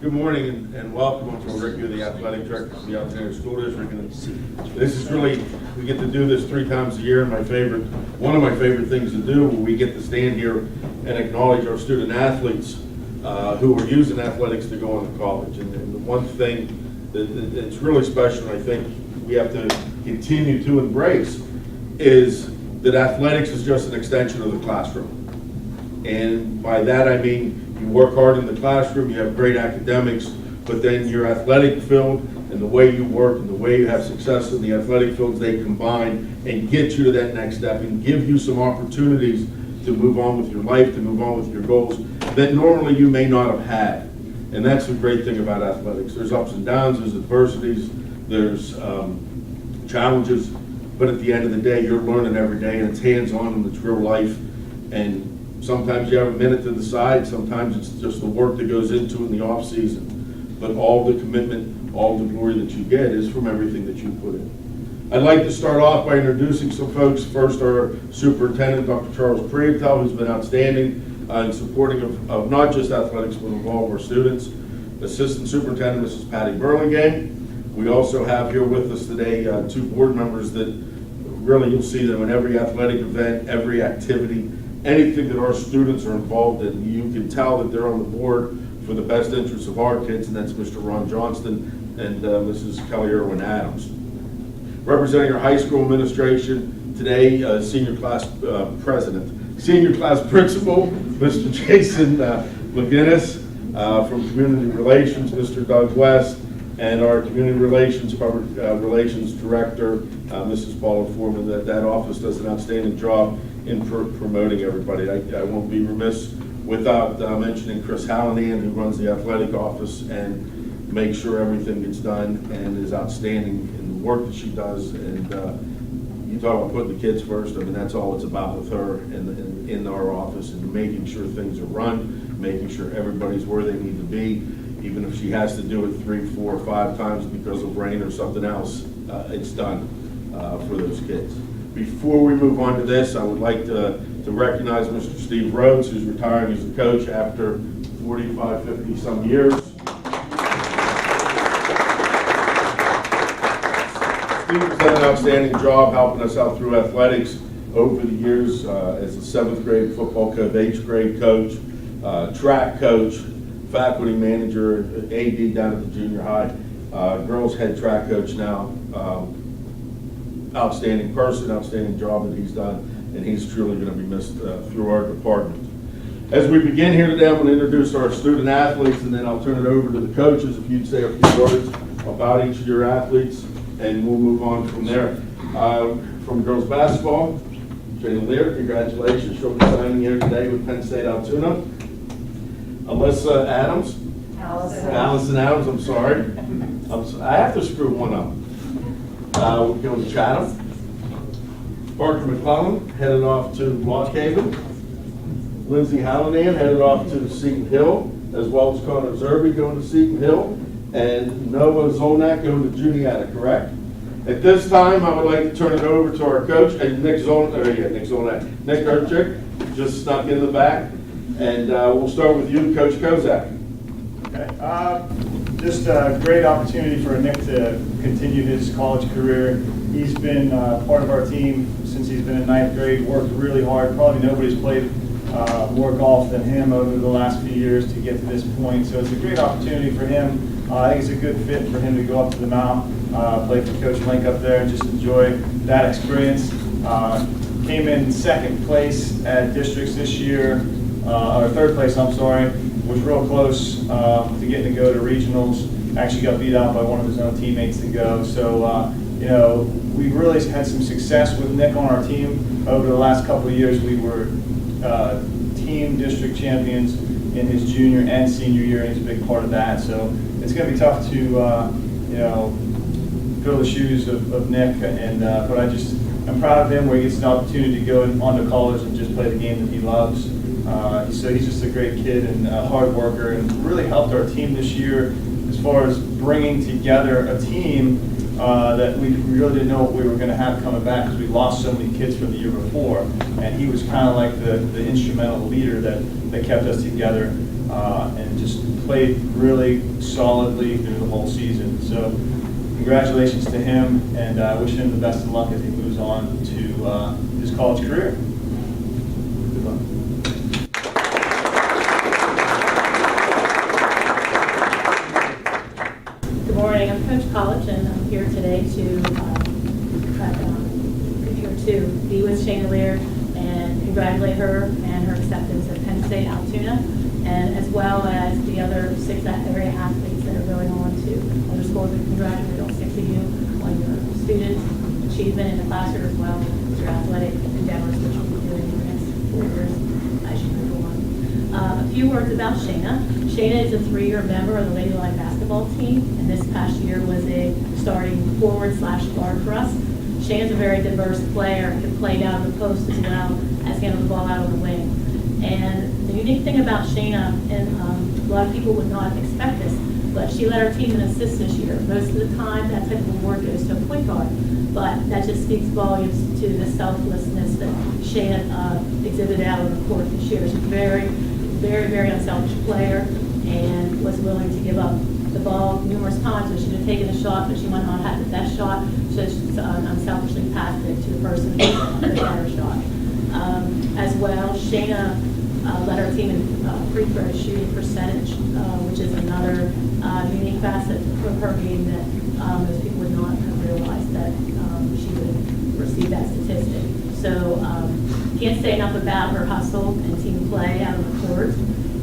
Good morning and welcome. I'm from Rick, the athletic director of the Alexandria School District. And this is really, we get to do this 3 times a year. And one of my favorite things to do, where we get to stand here and acknowledge our student athletes who are using athletics to go on to college. And the one thing that's really special, and I think we have to continue to embrace, is that athletics is just an extension of the classroom. And by that I mean you work hard in the classroom, you have great academics, but then your athletic field and the way you work and the way you have success in the athletic fields, they combine and get you to that next step and give you some opportunities to move on with your life, to move on with your goals that normally you may not have had. And that's the great thing about athletics. There's ups and downs, there's adversities, there's challenges, but at the end of the day, you're learning every day, and it's hands-on and it's real life. And sometimes you have a minute to decide, sometimes it's just the work that goes into it in the off season. But all the commitment, all the glory that you get is from everything that you put in. I'd like to start off by introducing some folks. First, our superintendent, Dr. Charles Prietel, who's been outstanding in supporting of not just athletics, but of all of our students. Assistant Superintendent, Mrs. Patty Burlingame. We also have here with us today 2 board members that really you'll see them in every athletic event, every activity, anything that our students are involved in. You can tell that they're on the board for the best interests of our kids, and that's Mr. Ron Johnston and Mrs. Kelly Irwin Adams. Representing our high school administration today, senior class principal, Mr. Jason McGinnis, from Community Relations, Mr. Doug West, and our Community Relations, Public Relations Director, Mrs. Paula Foreman. That office does an outstanding job in promoting everybody. I won't be remiss without mentioning Chris Hallinan, who runs the athletic office and makes sure everything gets done and is outstanding in the work that she does. And you talk about putting the kids first. I mean, that's all it's about with her in our office, and making sure things are run, making sure everybody's where they need to be. Even if she has to do it 3, 4, 5 times because of rain or something else, it's done for those kids. Before we move on to this, I would like to recognize Mr. Steve Rhodes, who's retiring as a coach after 45, 50 some years. Steve has done an outstanding job helping us out through athletics over the years as a 7th grade football coach, 8th grade coach, track coach, faculty manager, AD down at the junior high, girls head track coach now. Outstanding person, outstanding job that he's done, and he's truly going to be missed through our department. As we begin here today, I'm going to introduce our student athletes, and then I'll turn it over to the coaches if you'd say a few words about each of your athletes, and we'll move on from there. From girls basketball, Jayden Lear, congratulations. She'll be signing here today with Penn State Altoona. Alyssa Adams. Allison Adams, I'm sorry. I have to screw one up. We're going to Chatham. Parker McClellan headed off to Lock Haven. Lindsay Hallinan headed off to Seton Hill, as well as Connor Zerby going to Seton Hill, and Noah Zolnak going to Juniata, correct? At this time, I would like to turn it over to our coach, and Nick Urchik, just snuck in the back, and we'll start with you, Coach Kozak. Okay. Just a great opportunity for Nick to continue his college career. He's been part of our team since he's been in 9th grade, worked really hard. Probably nobody's played more golf than him over the last few years to get to this point. So it's a great opportunity for him. I think it's a good fit for him to go up to the Mount, play for Coach Link up there, and just enjoy that experience. Came in 2nd place at districts this year, or 3rd place, I'm sorry. Was real close to getting to go to regionals. Actually got beat out by one of his own teammates to go. So, you know, we really had some success with Nick on our team. Over the last couple of years, we were team district champions in his junior and senior year, and he's a big part of that. So it's going to be tough to, you know, fill the shoes of Nick. And but I'm proud of him where he gets an opportunity to go on to college and just play the game that he loves. So he's just a great kid and a hard worker, and really helped our team this year as far as bringing together a team that we really didn't know what we were going to have coming back because we lost so many kids from the year before. And he was kind of like the instrumental leader that kept us together and just played really solidly through the whole season. So congratulations to him, and I wish him the best of luck as he moves on to his college career. Good luck. Good morning. I'm Coach College, and I'm here today to be with Shana Lear and congratulate her and her acceptance at Penn State Altoona, and as well as the other 6 area athletes that are going on to other schools. And congratulate all 6 of you on your student achievement in the classroom as well as your athletic endeavors, which you'll be doing in the next 4 years as you move on. A few words about Shana. Shana is a 3-year member of the Lady Line basketball team, and this past year was a starting forward/guard for us. Shana's a very diverse player, can play down the post as well as handle the ball out on the wing. And the unique thing about Shana, and a lot of people would not expect this, but she led our team in assists this year. Most of the time, that type of award goes to a point guard, but that just speaks volumes to the selflessness that Shana exhibited out on the court this year. She's a very, very, very unselfish player and was willing to give up the ball numerous times. So she should have taken a shot, but she went on and had the best shot. So she's unselfishly passed it to the person who had a better shot. As well, Shana led our team in free throw shooting percentage, which is another unique facet of her game that most people would not have realized that she would receive that statistic. So can't say enough about her hustle and team play out on the court.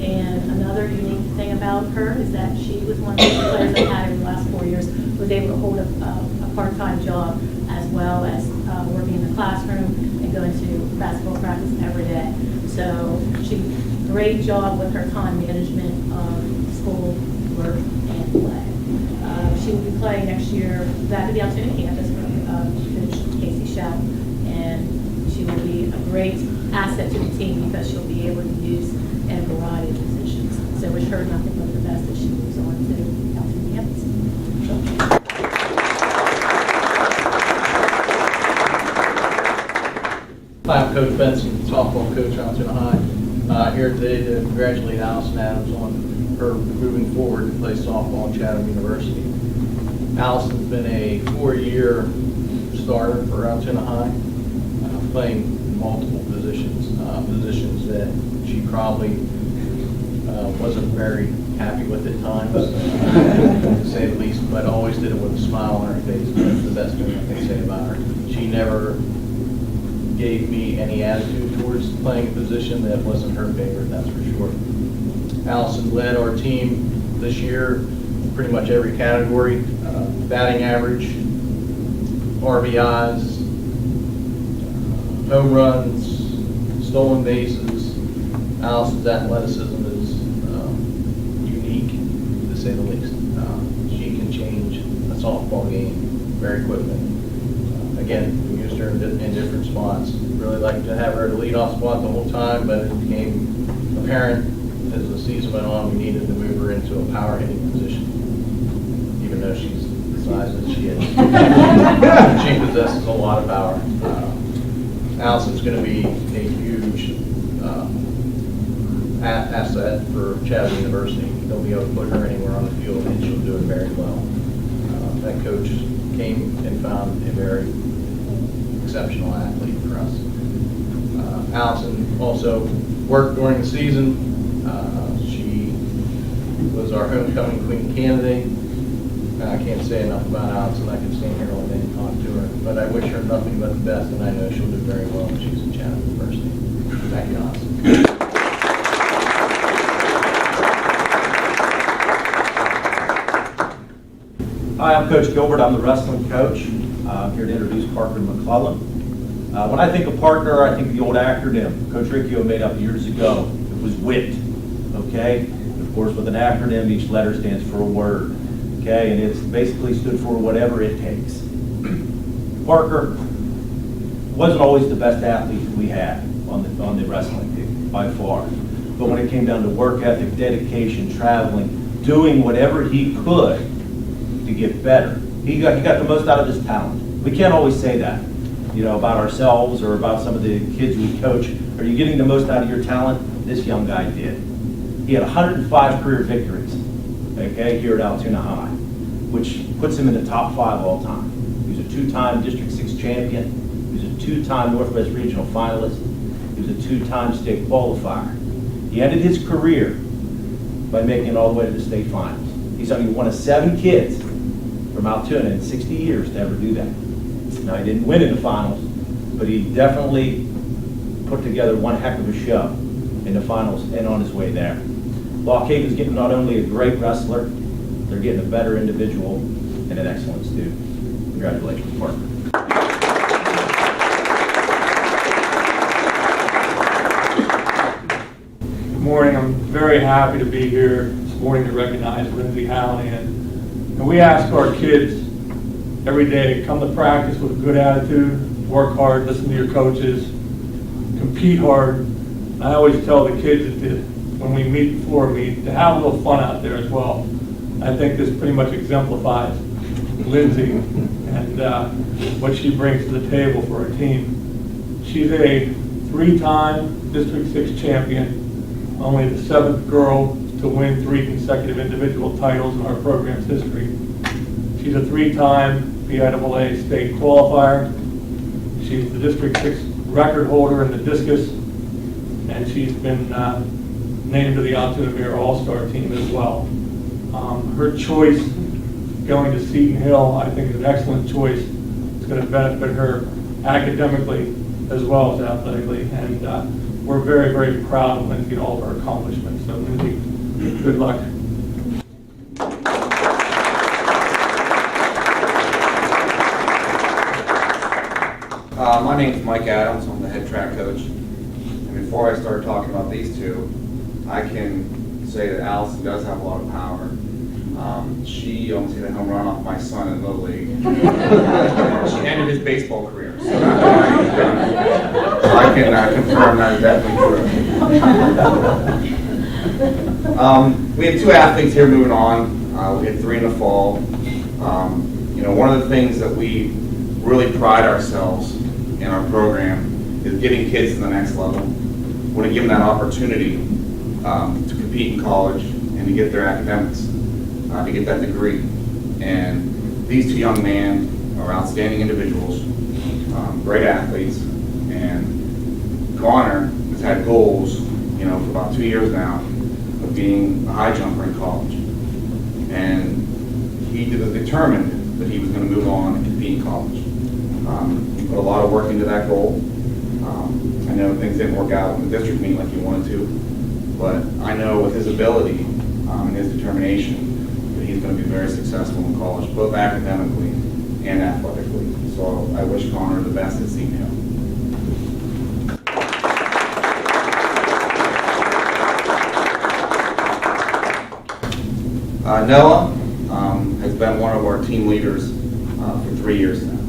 And another unique thing about her is that she was one of the players I've had in the last 4 years, was able to hold a part-time job as well as working in the classroom and going to basketball practice every day. So she did a great job with her time management of school, work, and play. She will be playing next year back at the Altoona campus for Coach Casey Schell, and she will be a great asset to the team because she'll be able to use in a variety of positions. So wish her nothing but the best as she moves on to Altoona campus. Hi, I'm Coach Benson, softball coach at Altoona High. Here today to congratulate Allison Adams on her moving forward to play softball at Chatham University. Allison's been a 4-year starter for Altoona High, playing multiple positions, positions that she probably wasn't very happy with at times, to say the least, but always did it with a smile on her face. That's the best thing I can say about her. She never gave me any attitude towards playing a position that wasn't her favorite, that's for sure. Allison led our team this year in pretty much every category, batting average, RBIs, home runs, stolen bases. Allison's athleticism is unique, to say the least. She can change a softball game very quickly. Again, we used her in different spots. Really like to have her at a leadoff spot the whole time, but it became apparent as the season went on we needed to move her into a power hitting position, even though she's the size that she is. She possesses a lot of power. Allison's going to be a huge asset for Chatham University. They'll be able to put her anywhere on the field, and she'll do it very well. That coach came and found a very exceptional athlete for us. Allison also worked during the season. She was our homecoming queen candidate. I can't say enough about Allison. I can stand here all day and talk to her, but I wish her nothing but the best, and I know she'll do very well when she's at Chatham University. Thank you, Allison. Hi, I'm Coach Gilbert. I'm the wrestling coach. I'm here to introduce Parker McClellan. When I think of partner, I think of the old acronym Coach Riccio made up years ago. It was WIT, okay? Of course, with an acronym, each letter stands for a word, okay? And it's basically stood for whatever it takes. Parker wasn't always the best athlete that we had on the wrestling team, by far. But when it came down to work ethic, dedication, traveling, doing whatever he could to get better, He got the most out of his talent. We can't always say that, you know, about ourselves or about some of the kids we coach. Are you getting the most out of your talent? This young guy did. He had 105 career victories, okay, here at Altoona High, which puts him in the top 5 all time. He was a 2-time District 6 champion. He was a 2-time Northwest Regional finalist. He was a 2-time state qualifier. He ended his career by making it all the way to the state finals. He's only one of 7 kids from Altoona in 60 years to ever do that. Now, he didn't win in the finals, but he definitely put together one heck of a show in the finals and on his way there. Lock Haven's getting not only a great wrestler, they're getting a better individual and an excellent student. Congratulations, partner. Good morning. I'm very happy to be here this morning to recognize Wendy Allen. And we ask our kids every day, come to practice with a good attitude, work hard, listen to your coaches, compete hard. I always tell the kids that when we meet before a meet, to have a little fun out there as well. I think this pretty much exemplifies Lindsay and what she brings to the table for our team. She's a 3-time District 6 champion, only the 7th girl to win 3 consecutive individual titles in our program's history. She's a 3-time AAAHS state qualifier. She's the District 6 record holder in the discus, and she's been named to the Altoona Mirror All-Star team as well. Her choice going to Seton Hill, I think, is an excellent choice. It's going to benefit her academically as well as athletically, and we're very, very proud of Lindsay and all of her accomplishments. So, Lindsay, good luck. My name's Mike Adams. I'm the head track coach. And before I start talking about these two, I can say that Allison does have a lot of power. She almost hit a home run off my son in Little League. She ended his baseball career. So I can confirm that is definitely true. We have 2 athletes here moving on. We had 3 in the fall. You know, one of the things that we really pride ourselves in our program is getting kids to the next level. We want to give them that opportunity to compete in college and to get their academics, to get that degree. And these 2 young men are outstanding individuals, great athletes, and Connor has had goals, you know, for about 2 years now of being a high jumper in college. And he was determined that he was going to move on and compete in college. He put a lot of work into that goal. I know things didn't work out in the district meet like he wanted to, but I know with his ability and his determination that he's going to be very successful in college, both academically and athletically. So I wish Connor the best at Seton Hill. Noah has been one of our team leaders for 3 years now.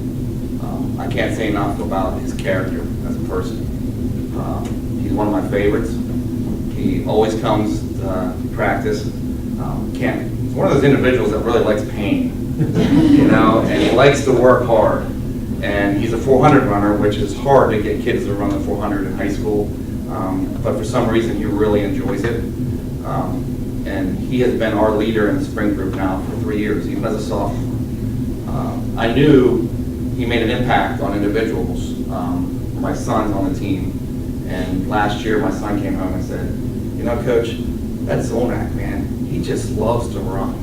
I can't say enough about his character as a person. He's one of my favorites. He always comes to practice. He's one of those individuals that really likes pain, you know, and he likes to work hard. And he's a 400 runner, which is hard to get kids to run the 400 in high school. But for some reason, he really enjoys it. And he has been our leader in the sprint group now for 3 years, even as a sophomore. I knew he made an impact on individuals. My son's on the team. And last year, my son came home and said, you know, Coach, that Zolnak, man, he just loves to run.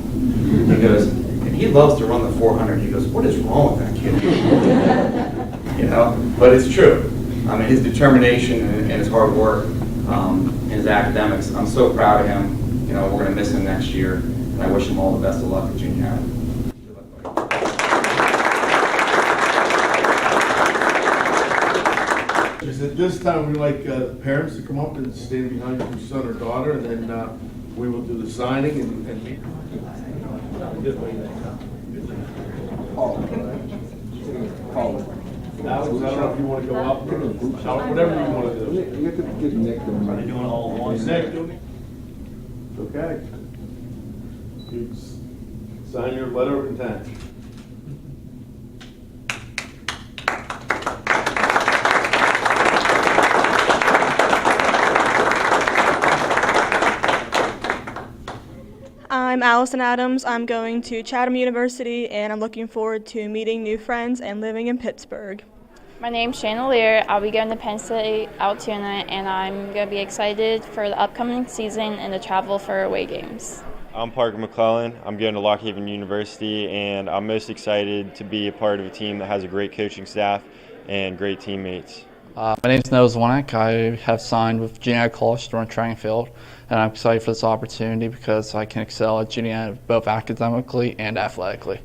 He goes, and he loves to run the 400. He goes, what is wrong with that kid? You know, but it's true. I mean, his determination and his hard work, and his academics, I'm so proud of him. You know, we're going to miss him next year, and I wish him all the best of luck at junior high. At this time, we'd like parents to come up and stand behind your son or daughter, and then we will do the signing and meet. Alex, I don't know if you want to go up or whatever you want to do. You have to get Nick to Are they doing it all at once? Nick, okay. You sign your letter of intent. I'm Allison Adams. I'm going to Chatham University, and I'm looking forward to meeting new friends and living in Pittsburgh. My name's Shana Lear. I'll be going to Penn State Altoona, and I'm going to be excited for the upcoming season and to travel for away games. I'm Parker McClellan. I'm going to Lock Haven University, and I'm most excited to be a part of a team that has a great coaching staff and great teammates. My name is Noah Zwanek. I have signed with Junior College to run track and field, and I'm excited for this opportunity because I can excel at Junior both academically and athletically.